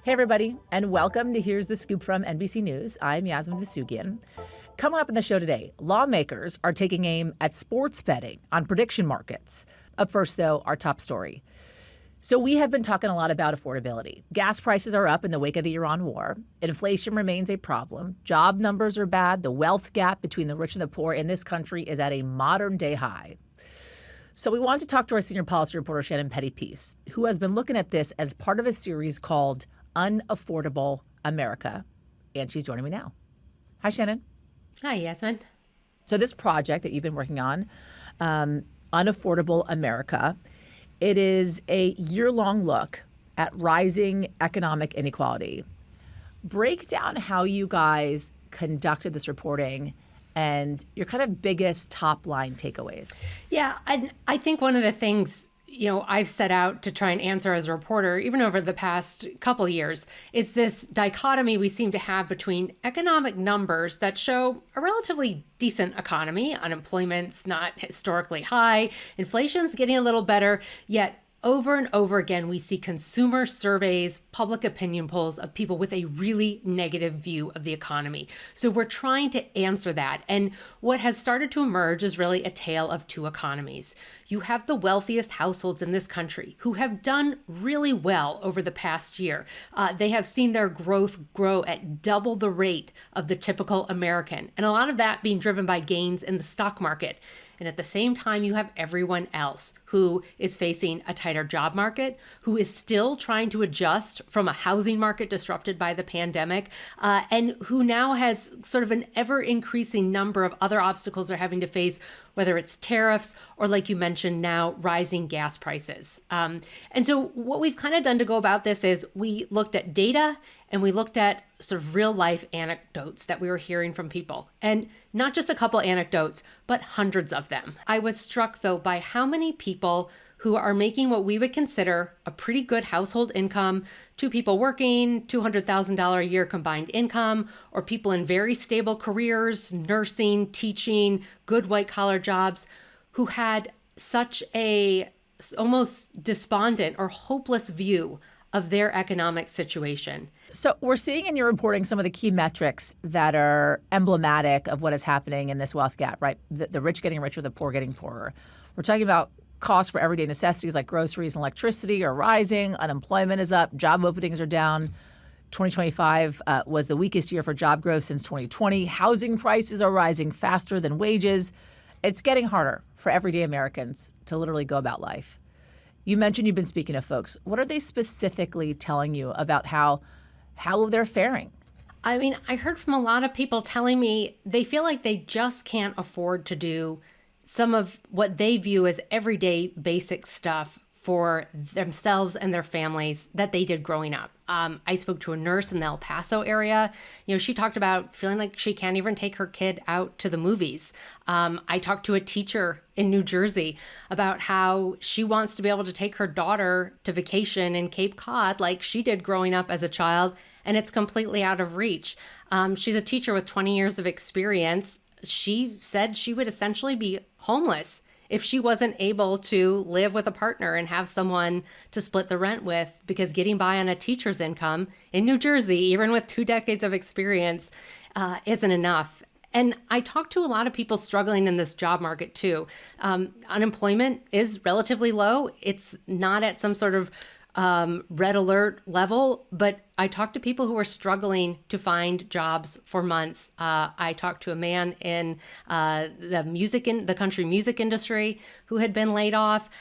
Hey, everybody, and welcome to Here's the Scoop from NBC News. I'm Yasmin Vasugian. Coming up in the show today, lawmakers are taking aim at sports betting on prediction markets. Up first, though, our top story. So we have been talking a lot about affordability. Gas prices are up in the wake of the Iran war. Inflation remains a problem. Job numbers are bad. The wealth gap between the rich and the poor in this country is at a modern-day high. So we wanted to talk to our senior policy reporter, Shannon Pettypiece, who has been looking at this as part of a series called Unaffordable America. And she's joining me now. Hi, Shannon. Hi, Yasmin. So this project that you've been working on, Unaffordable America, it is a year-long look at rising economic inequality. Break down how you guys conducted this reporting and your kind of biggest top-line takeaways. Yeah, I think one of the things I've set out to try and answer as a reporter, even over the past couple years, is this dichotomy we seem to have between economic numbers that show a relatively decent economy. Unemployment's not historically high. Inflation's getting a little better, yet over and over again, we see consumer surveys, public opinion polls of people with a really negative view of the economy. So we're trying to answer that. And what has started to emerge is really a tale of two economies. You have the wealthiest households in this country who have done really well over the past year. They have seen their growth grow at double the rate of the typical American, and a lot of that being driven by gains in the stock market. And at the same time, you have everyone else who is facing a tighter job market, who is still trying to adjust from a housing market disrupted by the pandemic, and who now has sort of an ever-increasing number of other obstacles they're having to face, whether it's tariffs or, like you mentioned now, rising gas prices. And so what we've kind of done to go about this is we looked at data and we looked at sort of real life anecdotes that we were hearing from people. And not just a couple anecdotes, but hundreds of them. I was struck, though, by how many people who are making what we would consider a pretty good household income, two people working, $200,000 a year combined income, or people in very stable careers, nursing, teaching, good white collar jobs, who had such a almost despondent or hopeless view of their economic situation. So we're seeing in your reporting some of the key metrics that are emblematic of what is happening in this wealth gap, right? The rich getting richer, the poor getting poorer. We're talking about costs for everyday necessities like groceries and electricity are rising. Unemployment is up. Job openings are down. 2025 was the weakest year for job growth since 2020. Housing prices are rising faster than wages. It's getting harder for everyday Americans to literally go about life. You mentioned you've been speaking to folks. What are they specifically telling you about how they're faring? I mean, I heard from a lot of people telling me they feel like they just can't afford to do some of what they view as everyday basic stuff for themselves and their families that they did growing up. I spoke to a nurse in the El Paso area. She talked about feeling like she can't even take her kid out to the movies. I talked to a teacher in New Jersey about how she wants to be able to take her daughter to vacation in Cape Cod like she did growing up as a child, and it's completely out of reach. She's a teacher with 20 years of experience. She said she would essentially be homeless if she wasn't able to live with a partner and have someone to split the rent with, because getting by on a teacher's income in New Jersey, even with 2 decades of experience, isn't enough. And I talked to a lot of people struggling in this job market too. Unemployment is relatively low. It's not at some sort of red alert level, but I talked to people who are struggling to find jobs for months. I talked to a man in the country music industry who had been laid off.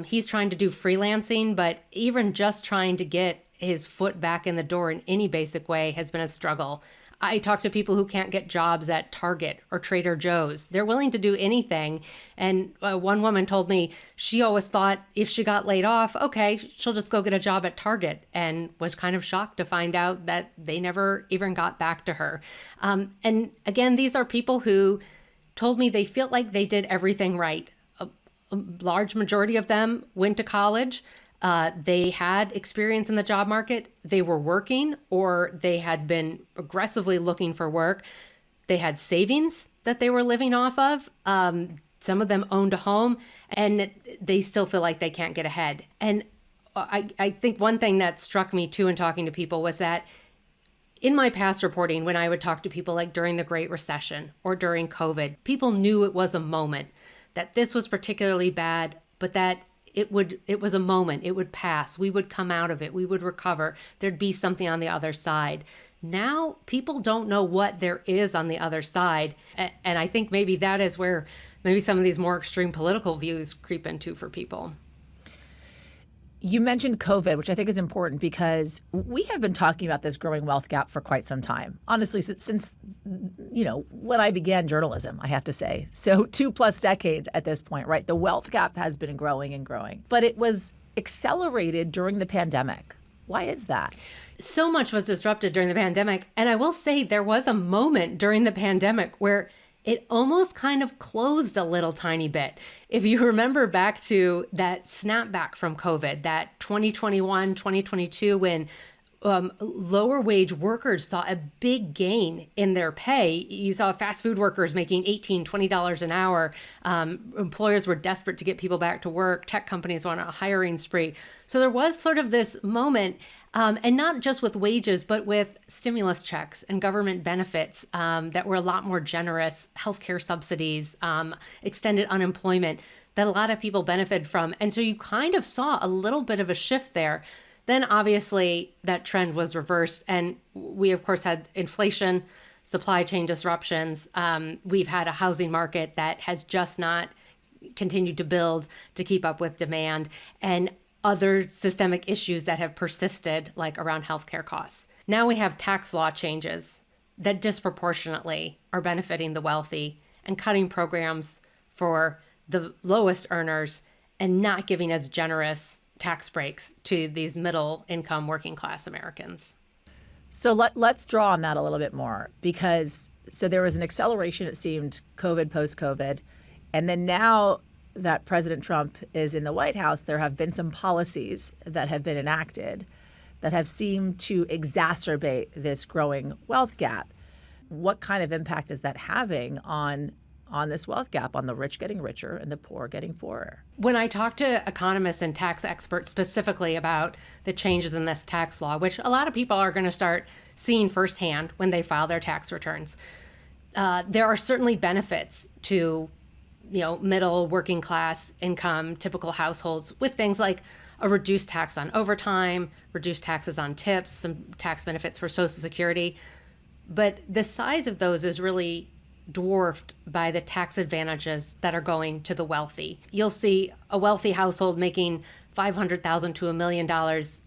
He's trying to do freelancing, but even just trying to get his foot back in the door in any basic way has been a struggle. I talk to people who can't get jobs at Target or Trader Joe's. They're willing to do anything. And one woman told me she always thought if she got laid off, okay, she'll just go get a job at Target, and was kind of shocked to find out that they never even got back to her. And again, these are people who told me they feel like they did everything right. A large majority of them went to college. They had experience in the job market. They were working, or they had been aggressively looking for work. They had savings that they were living off of. Some of them owned a home, and they still feel like they can't get ahead. And I think one thing that struck me too in talking to people was that in my past reporting, when I would talk to people like during the Great Recession or during COVID, people knew it was a moment, that this was particularly bad, but that it was a moment, it would pass, we would come out of it, we would recover, there'd be something on the other side. Now people don't know what there is on the other side. And I think maybe that is where maybe some of these more extreme political views creep into for people. You mentioned COVID, which I think is important because we have been talking about this growing wealth gap for quite some time. Honestly, since when I began journalism, I have to say. So 2+ decades at this point, right? The wealth gap has been growing and growing, but it was accelerated during the pandemic. Why is that? So much was disrupted during the pandemic. And I will say there was a moment during the pandemic where it almost kind of closed a little tiny bit. If you remember back to that snapback from COVID, that 2021, 2022, when lower wage workers saw a big gain in their pay. You saw fast food workers making $18, $20 an hour. Employers were desperate to get people back to work. Tech companies went on a hiring spree. So there was sort of this moment, and not just with wages, but with stimulus checks and government benefits that were a lot more generous, healthcare subsidies, extended unemployment that a lot of people benefited from. And so you kind of saw a little bit of a shift there. Then obviously that trend was reversed. And we, of course, had inflation, supply chain disruptions. We've had a housing market that has just not continued to build to keep up with demand, and other systemic issues that have persisted, like around healthcare costs. Now we have tax law changes that disproportionately are benefiting the wealthy and cutting programs for the lowest earners and not giving as generous tax breaks to these middle income working class Americans. So let's draw on that a little bit more, because so there was an acceleration, it seemed, COVID, post-COVID. And then now that President Trump is in the White House, there have been some policies that have been enacted that have seemed to exacerbate this growing wealth gap. What kind of impact is that having on this wealth gap, on the rich getting richer and the poor getting poorer? When I talk to economists and tax experts specifically about the changes in this tax law, which a lot of people are going to start seeing firsthand when they file their tax returns, there are certainly benefits to middle working class income, typical households with things like a reduced tax on overtime, reduced taxes on tips, some tax benefits for Social Security. But the size of those is really dwarfed by the tax advantages that are going to the wealthy. You'll see a wealthy household making $500,000 to $1 million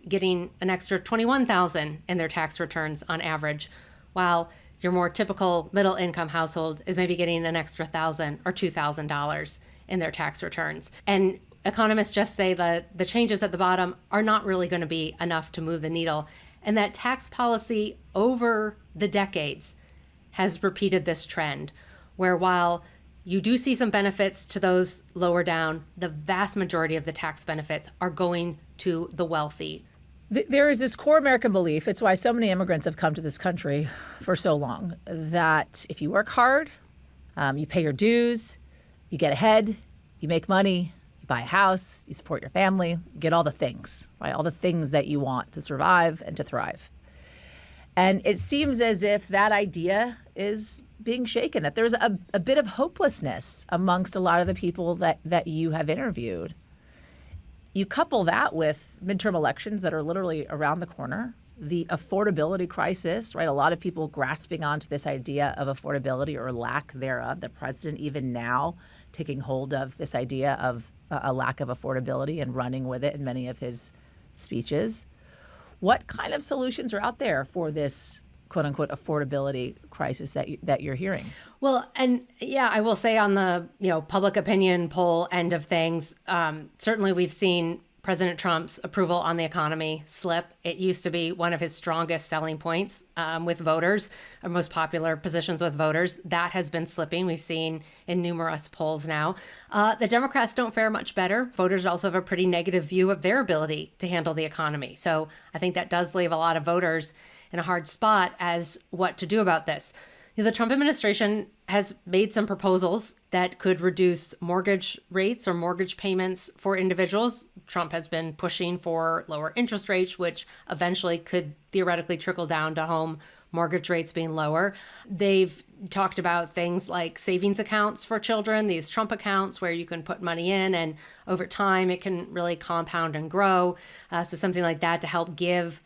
getting an extra $21,000 in their tax returns on average, while your more typical middle income household is maybe getting an extra $1,000 or $2,000 in their tax returns. And economists just say that the changes at the bottom are not really going to be enough to move the needle, and that tax policy over the decades has repeated this trend, where while you do see some benefits to those lower down, the vast majority of the tax benefits are going to the wealthy. There is this core American belief, it's why so many immigrants have come to this country for so long, that if you work hard, you pay your dues, you get ahead, you make money, you buy a house, you support your family, you get all the things, right? All the things that you want to survive and to thrive. And it seems as if that idea is being shaken, that there's a bit of hopelessness amongst a lot of the people that you have interviewed. You couple that with midterm elections that are literally around the corner, the affordability crisis, right? A lot of people grasping onto this idea of affordability or lack thereof. The president even now taking hold of this idea of a lack of affordability and running with it in many of his speeches. What kind of solutions are out there for this quote unquote affordability crisis that you're hearing? Well, and yeah, I will say on the public opinion poll end of things, certainly we've seen President Trump's approval on the economy slip. It used to be one of his strongest selling points with voters, or most popular positions with voters. That has been slipping. We've seen in numerous polls now. The Democrats don't fare much better. Voters also have a pretty negative view of their ability to handle the economy. So I think that does leave a lot of voters in a hard spot as what to do about this. The Trump administration has made some proposals that could reduce mortgage rates or mortgage payments for individuals. Trump has been pushing for lower interest rates, which eventually could theoretically trickle down to home mortgage rates being lower. They've talked about things like savings accounts for children, these Trump accounts where you can put money in and over time it can really compound and grow. So something like that to help give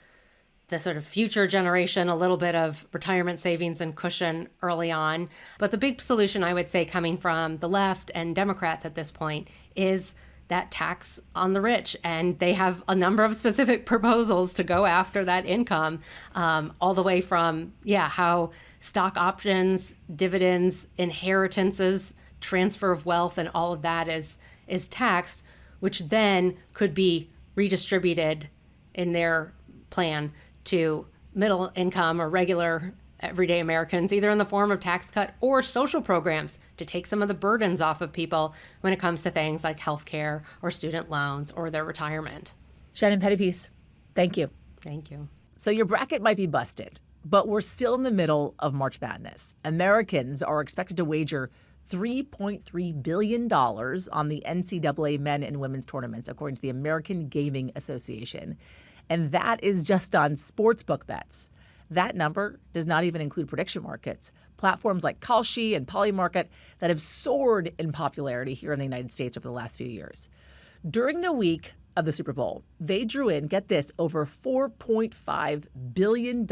the sort of future generation a little bit of retirement savings and cushion early on. But the big solution, I would say, coming from the left and Democrats at this point is that tax on the rich. And they have a number of specific proposals to go after that income, all the way from, how stock options, dividends, inheritances, transfer of wealth, and all of that is taxed, which then could be redistributed in their plan to middle income or regular everyday Americans, either in the form of tax cut or social programs to take some of the burdens off of people when it comes to things like healthcare or student loans or their retirement. Shannon, Pettypiece, thank you. Thank you. So your bracket might be busted, but we're still in the middle of March Madness. Americans are expected to wager $3.3 billion on the NCAA men and women's tournaments, according to the American Gaming Association. And that is just on sportsbook bets. That number does not even include prediction markets. Platforms like Kalshi and Polymarket that have soared in popularity here in the United States over the last few years. During the week of the Super Bowl, they drew in, get this, over $4.5 billion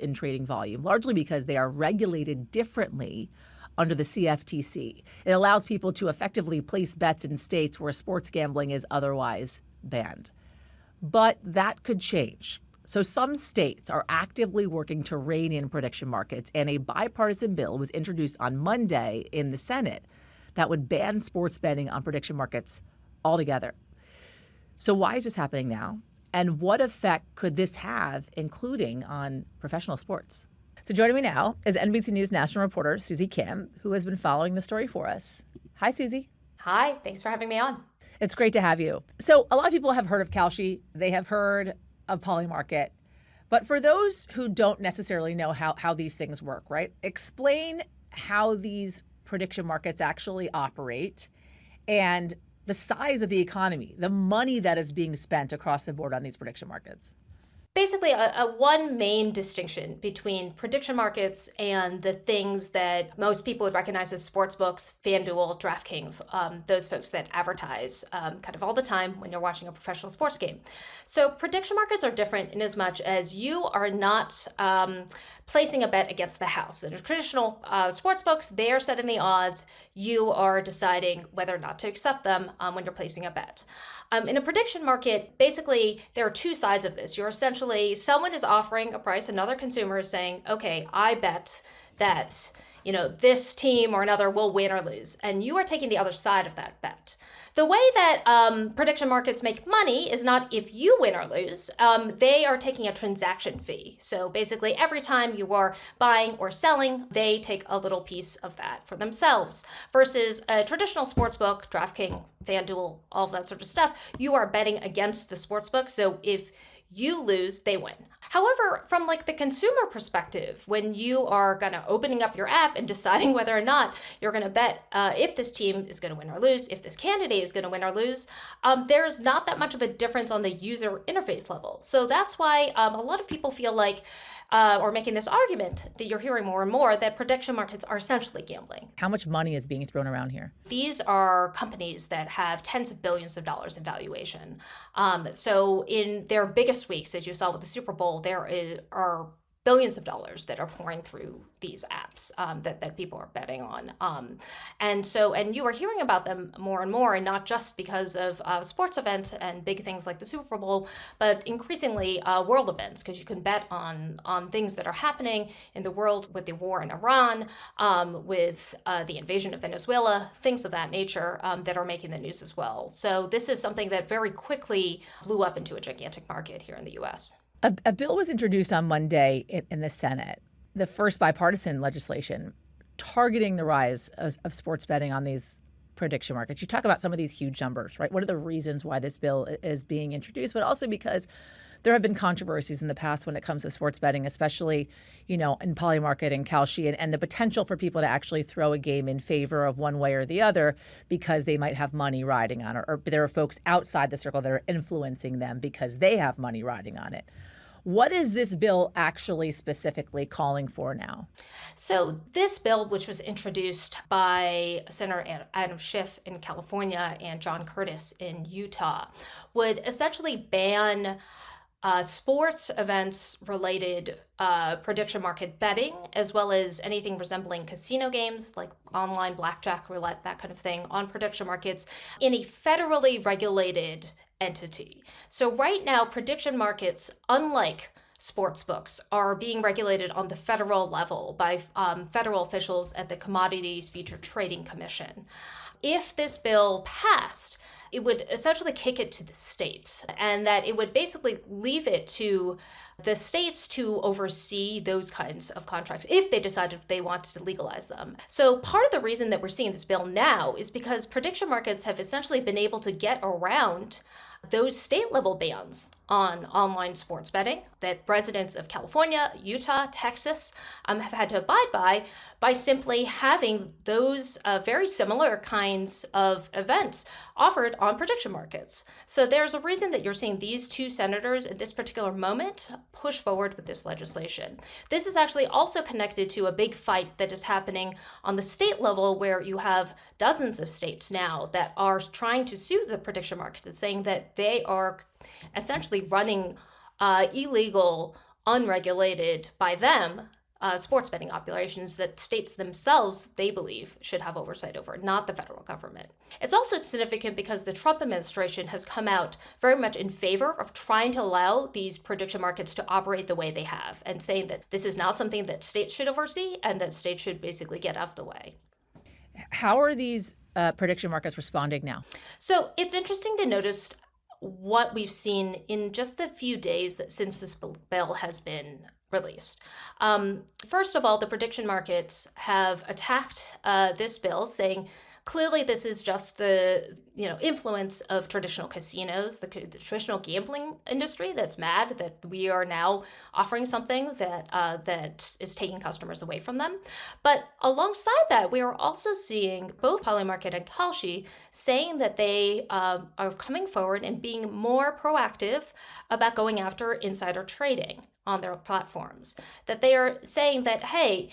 in trading volume, largely because they are regulated differently under the CFTC. It allows people to effectively place bets in states where sports gambling is otherwise banned. But that could change. So some states are actively working to rein in prediction markets, and a bipartisan bill was introduced on Monday in the Senate that would ban sports betting on prediction markets altogether. So why is this happening now? And what effect could this have, including on professional sports? So joining me now is NBC News national reporter Suzy Khimm, who has been following the story for us. Hi, Suzy. Hi, thanks for having me on. It's great to have you. So a lot of people have heard of Kalshi. They have heard of Polymarket. But for those who don't necessarily know how these things work, right? Explain how these prediction markets actually operate and the size of the economy, the money that is being spent across the board on these prediction markets. Basically, a one main distinction between prediction markets and the things that most people would recognize as sports books, FanDuel, DraftKings, those folks that advertise kind of all the time when you're watching a professional sports game. So prediction markets are different in as much as you are not placing a bet against the house. In a traditional sports books, they are setting the odds. You are deciding whether or not to accept them when you're placing a bet. In a prediction market, basically, there are two sides of this. You're essentially, someone is offering a price, another consumer is saying, okay, I bet that, this team or another will win or lose. And you are taking the other side of that bet. The way that prediction markets make money is not if you win or lose. They are taking a transaction fee. So basically, every time you are buying or selling, they take a little piece of that for themselves. Versus a traditional sportsbook, DraftKings, FanDuel, all of that sort of stuff, you are betting against the sportsbook. So if you lose, they win. However, from the consumer perspective, when you are opening up your app and deciding whether or not you're going to bet if this team is going to win or lose, if this candidate is going to win or lose, there's not that much of a difference on the user interface level. So that's why a lot of people feel like, or making this argument that you're hearing more and more, that prediction markets are essentially gambling. How much money is being thrown around here? These are companies that have tens of billions of dollars in valuation. So in their biggest weeks, as you saw with the Super Bowl, there are billions of dollars that are pouring through these apps that people are betting on. And you are hearing about them more and more, and not just because of sports events and big things like the Super Bowl, but increasingly world events, because you can bet on things that are happening in the world with the war in Iran, with the invasion of Venezuela, things of that nature that are making the news as well. So this is something that very quickly blew up into a gigantic market here in the U.S. A bill was introduced on Monday in the Senate, the first bipartisan legislation targeting the rise of sports betting on these prediction markets. You talk about some of these huge numbers, right? What are the reasons why this bill is being introduced, but also because there have been controversies in the past when it comes to sports betting, especially, in Polymarket and Kalshi, and the potential for people to actually throw a game in favor of one way or the other because they might have money riding on it, or there are folks outside the circle that are influencing them because they have money riding on it. What is this bill actually specifically calling for now? So this bill, which was introduced by Senator Adam Schiff in California and John Curtis in Utah, would essentially ban sports events related prediction market betting, as well as anything resembling casino games like online blackjack, roulette, that kind of thing, on prediction markets in a federally regulated entity. So right now, prediction markets, unlike sports books, are being regulated on the federal level by federal officials at the Commodities Future Trading Commission. If this bill passed, it would essentially kick it to the states, and that it would basically leave it to the states to oversee those kinds of contracts if they decided they wanted to legalize them. So part of the reason that we're seeing this bill now is because prediction markets have essentially been able to get around those state level bans on online sports betting that residents of California, Utah, Texas have had to abide by simply having those very similar kinds of events offered on prediction markets. So there's a reason that you're seeing these two senators at this particular moment push forward with this legislation. This is actually also connected to a big fight that is happening on the state level, where you have dozens of states now that are trying to sue the prediction markets and saying that they are essentially running illegal, unregulated by them sports betting operations that states themselves, they believe, should have oversight over, not the federal government. It's also significant because the Trump administration has come out very much in favor of trying to allow these prediction markets to operate the way they have, and saying that this is not something that states should oversee and that states should basically get out of the way. How are these prediction markets responding now? So it's interesting to notice what we've seen in just the few days that since this bill has been released. First of all, the prediction markets have attacked this bill, saying clearly this is just the influence of traditional casinos, the traditional gambling industry that's mad that we are now offering something that is taking customers away from them. But alongside that, we are also seeing both Polymarket and Kalshi saying that they are coming forward and being more proactive about going after insider trading on their platforms. That they are saying that, hey,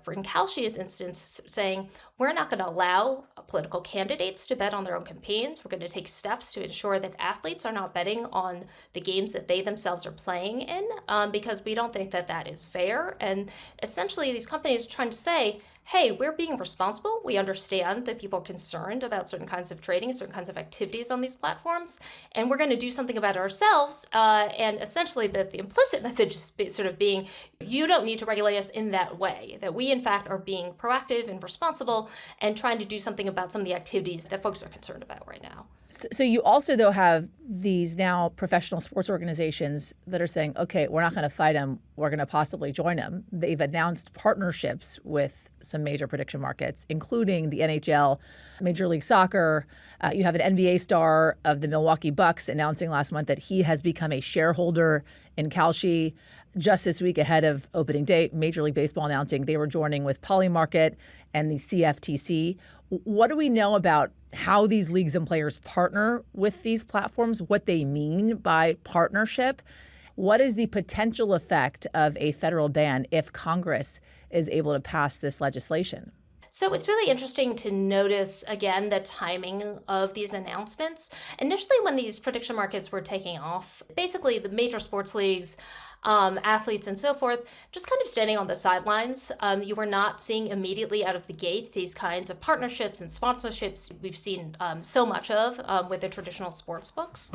for in Kalshi's instance, saying we're not going to allow political candidates to bet on their own campaigns. We're going to take steps to ensure that athletes are not betting on the games that they themselves are playing in, because we don't think that that is fair. And essentially, these companies are trying to say, hey, we're being responsible. We understand that people are concerned about certain kinds of trading, certain kinds of activities on these platforms, and we're going to do something about it ourselves. And essentially, the implicit message is sort of being, you don't need to regulate us in that way, that we, in fact, are being proactive and responsible and trying to do something about some of the activities that folks are concerned about right now. So you also, though, have these now professional sports organizations that are saying, okay, we're not going to fight them. We're going to possibly join them. They've announced partnerships with some major prediction markets, including the NHL, Major League Soccer. You have an NBA star of the Milwaukee Bucks announcing last month that he has become a shareholder in Kalshi. Just this week ahead of opening day, Major League Baseball announcing they were joining with Polymarket and the CFTC. What do we know about how these leagues and players partner with these platforms, what they mean by partnership? What is the potential effect of a federal ban if Congress is able to pass this legislation? So it's really interesting to notice, again, the timing of these announcements. Initially, when these prediction markets were taking off, basically the major sports leagues, athletes and so forth, just kind of standing on the sidelines. You were not seeing immediately out of the gate these kinds of partnerships and sponsorships we've seen so much of with the traditional sports books.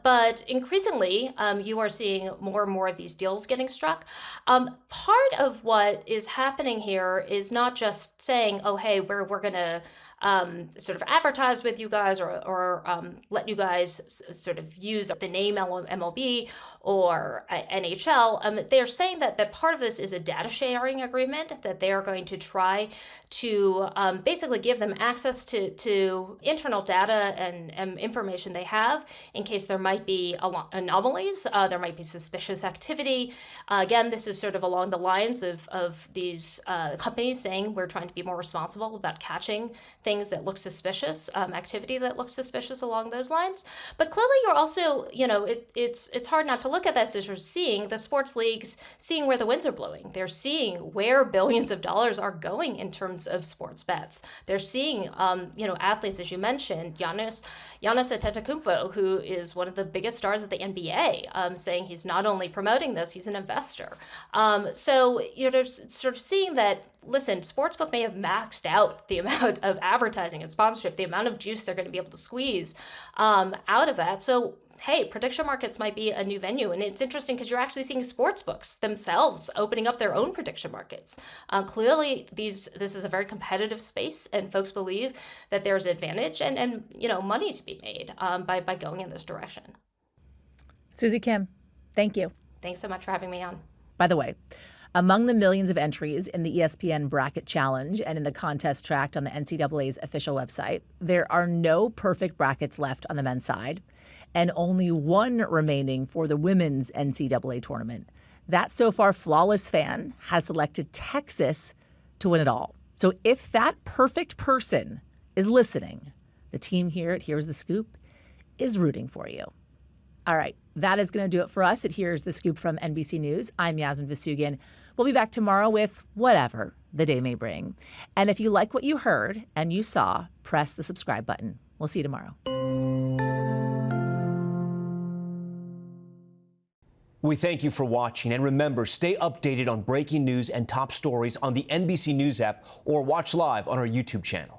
But increasingly, you are seeing more and more of these deals getting struck. Part of what is happening here is not just saying, oh, hey, we're going to sort of advertise with you guys or let you guys sort of use the name MLB or NHL. They're saying that part of this is a data sharing agreement, that they are going to try to basically give them access to internal data and information they have in case there might be anomalies, there might be suspicious activity. Again, this is sort of along the lines of these companies saying we're trying to be more responsible about catching things that look suspicious, activity that looks suspicious along those lines. But clearly you're also, it's hard not to look at this as you're seeing the sports leagues, seeing where the winds are blowing. They're seeing where billions of dollars are going in terms of sports bets. They're seeing, athletes, as you mentioned, Giannis Antetokounmpo, who is one of the biggest stars of the NBA, saying he's not only promoting this, he's an investor. So you're sort of seeing that, listen, sportsbook may have maxed out the amount of advertising and sponsorship, the amount of juice they're going to be able to squeeze out of that. So hey, prediction markets might be a new venue. And it's interesting because you're actually seeing sportsbooks themselves opening up their own prediction markets. Clearly, this is a very competitive space, and folks believe that there's advantage and money to be made by going in this direction. Suzy, Khimm, thank you. Thanks so much for having me on. By the way, among the millions of entries in the ESPN Bracket Challenge and in the contest tracked on the NCAA's official website, there are no perfect brackets left on the men's side, and only one remaining for the women's NCAA tournament. That so far flawless fan has selected Texas to win it all. So if that perfect person is listening, the team here at Here's the Scoop is rooting for you. All right, that is going to do it for us at Here's the Scoop from NBC News. I'm Yasmin Vasugian. We'll be back tomorrow with whatever the day may bring. And if you like what you heard and you saw, press the subscribe button. We'll see you tomorrow. We thank you for watching, and remember, stay updated on breaking news and top stories on the NBC News app or watch live on our YouTube channel.